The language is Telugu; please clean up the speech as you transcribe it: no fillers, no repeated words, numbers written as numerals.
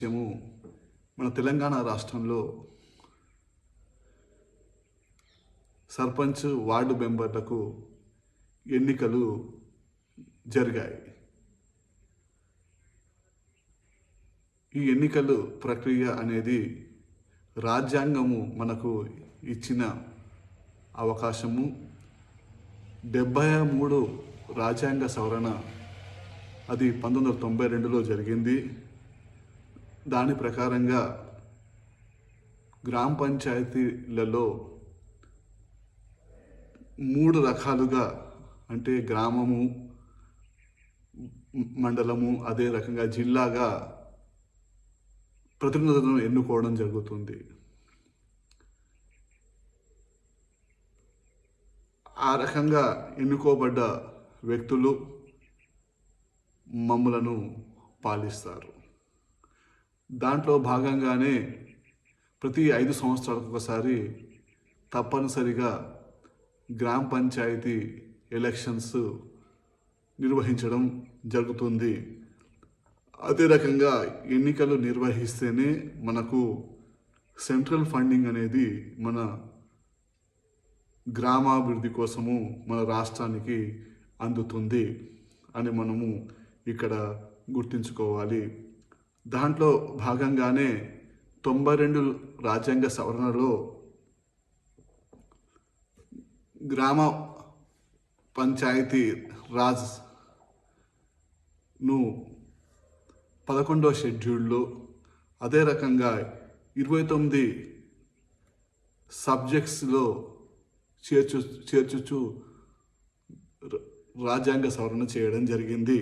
విషయము మన తెలంగాణ రాష్ట్రంలో సర్పంచ్ వార్డు మెంబర్లకు ఎన్నికలు జరిగాయి. ఈ ఎన్నికలు ప్రక్రియ అనేది రాజ్యాంగము మనకు ఇచ్చిన అవకాశము. 73 రాజ్యాంగ సవరణ అది 1992లో జరిగింది. దాని ప్రకారంగా గ్రామ పంచాయతీలలో 3 రకాలుగా, అంటే గ్రామము, మండలము, అదే రకంగా జిల్లాగా ప్రతినిధులను ఎన్నుకోవడం జరుగుతుంది. ఆ రకంగా ఎన్నుకోబడ్డ వ్యక్తులు మమ్ములను పాలిస్తారు. దాంట్లో భాగంగానే ప్రతి 5 సంవత్సరాలకు ఒకసారి తప్పనిసరిగా గ్రామ పంచాయతీ ఎలక్షన్స్ నిర్వహించడం జరుగుతుంది. అదే రకంగా ఎన్నికలు నిర్వహిస్తేనే మనకు సెంట్రల్ ఫండింగ్ అనేది మన గ్రామాభివృద్ధి కోసము మన రాష్ట్రానికి అందుతుంది అని మనము ఇక్కడ గుర్తుంచుకోవాలి. దాంట్లో భాగంగానే 92 రాజ్యాంగ సవరణలో గ్రామ పంచాయతీ రాజ్ను 11వ షెడ్యూల్లో, అదే రకంగా 29 సబ్జెక్ట్స్లో చేర్చుచు రాజ్యాంగ సవరణ చేయడం జరిగింది.